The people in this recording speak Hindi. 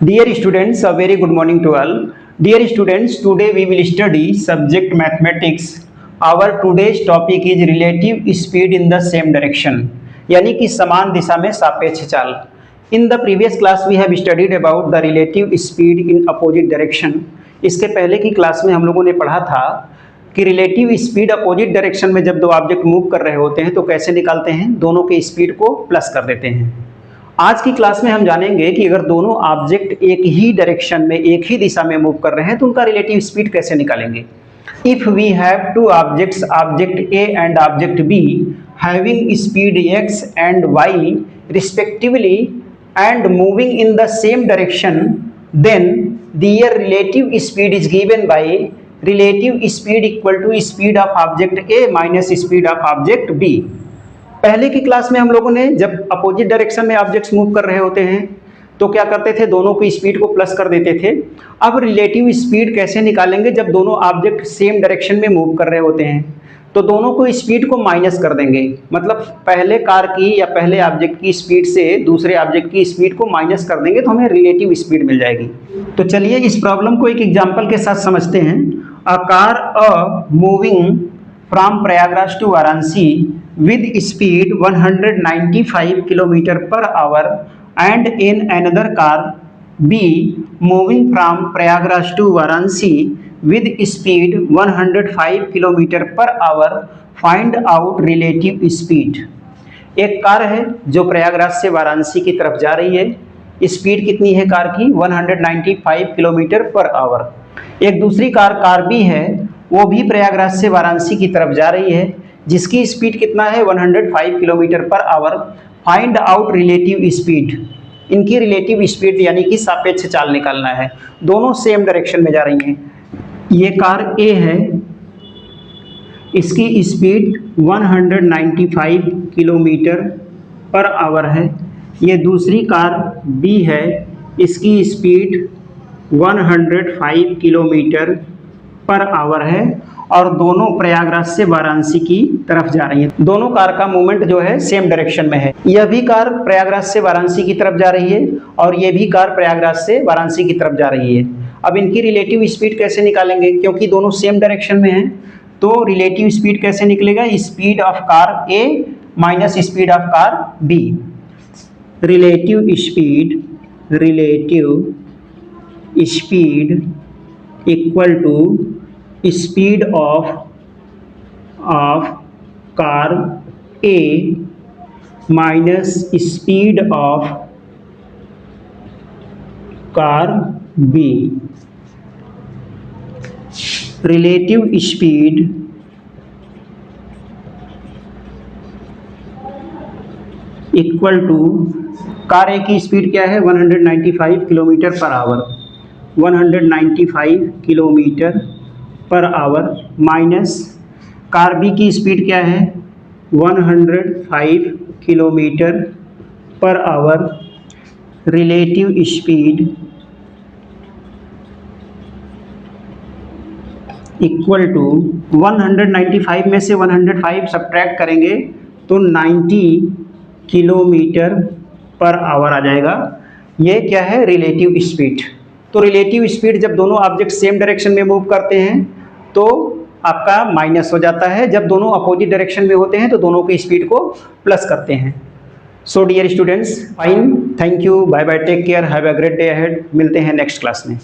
Dear students, a very good morning to all. Dear students, today we will study subject mathematics. Our today's topic is relative speed in the same direction, यानी कि समान दिशा में सापेक्ष चाल. In the previous class we have studied about the relative speed in opposite direction. इसके पहले की क्लास में हम लोगों ने पढ़ा था कि रिलेटिव स्पीड अपोजिट डायरेक्शन में जब दो ऑब्जेक्ट मूव कर रहे होते हैं तो कैसे निकालते हैं, दोनों के स्पीड को प्लस कर देते हैं. आज की क्लास में हम जानेंगे कि अगर दोनों ऑब्जेक्ट एक ही डायरेक्शन में एक ही दिशा में मूव कर रहे हैं तो उनका रिलेटिव स्पीड कैसे निकालेंगे. If we have two objects, object A and object B having speed x and y respectively and moving in the same direction, then their relative speed is given by relative speed equal to speed of object A minus speed of object B. पहले की क्लास में हम लोगों ने जब अपोजिट डायरेक्शन में ऑब्जेक्ट्स मूव कर रहे होते हैं तो क्या करते थे, दोनों की स्पीड को प्लस कर देते थे. अब रिलेटिव स्पीड कैसे निकालेंगे जब दोनों ऑब्जेक्ट सेम डायरेक्शन में मूव कर रहे होते हैं, तो दोनों को स्पीड को माइनस कर देंगे. मतलब पहले कार की या पहले ऑब्जेक्ट की स्पीड से दूसरे ऑब्जेक्ट की स्पीड को माइनस कर देंगे तो हमें रिलेटिव स्पीड मिल जाएगी. तो चलिए इस प्रॉब्लम को एक एग्जाम्पल के साथ समझते हैं. A car moving from Prayagraj to Varanasi with speed 195 km per hour and in another car B moving from Prayagraj to Varanasi with speed 105 km per hour, find out relative speed. एक कार है जो प्रयागराज से वाराणसी की तरफ जा रही है. स्पीड कितनी है कार की, 195 किलोमीटर पर आवर. एक दूसरी कार बी है, वो भी प्रयागराज से वाराणसी की तरफ जा रही है जिसकी स्पीड कितना है, 105 kilometre per our. Find out relative speed. इनकी रिलेटिव स्पीड यानी कि सापेक्ष चाल निकालना है. दोनों सेम डायरेक्शन में जा रही हैं. ये कार ए है, इसकी स्पीड 195 किलोमीटर पर आवर है. ये दूसरी कार बी है, इसकी स्पीड 105 किलोमीटर पर आवर है और दोनों प्रयागराज से वाराणसी की तरफ जा रही हैं. दोनों कार का मूवमेंट जो है सेम डायरेक्शन में है. यह भी कार प्रयागराज से वाराणसी की तरफ जा रही है और यह भी कार प्रयागराज से वाराणसी की तरफ जा रही है. अब इनकी रिलेटिव स्पीड कैसे निकालेंगे, क्योंकि दोनों सेम डायरेक्शन में हैं तो रिलेटिव स्पीड कैसे निकलेगा, speed of car A minus speed of car B. Relative speed equal to speed of car A minus speed of car B. Relative speed equal to car A की स्पीड क्या है, 195 kilometre per hour, 195 kilometre per hour minus car B की स्पीड क्या है, 105 kilometre per hour. Relative speed equal to 195 में से 105 सब्ट्रैक्ट करेंगे तो 90 किलोमीटर पर आवर आ जाएगा. ये क्या है, रिलेटिव स्पीड. तो रिलेटिव स्पीड जब दोनों ऑब्जेक्ट सेम डायरेक्शन में मूव करते हैं तो आपका माइनस हो जाता है. जब दोनों अपोजिट डायरेक्शन में होते हैं तो दोनों की स्पीड को प्लस करते हैं. So dear students, fine, thank you, bye bye, take care, have a great day ahead. मिलते हैं नेक्स्ट क्लास में.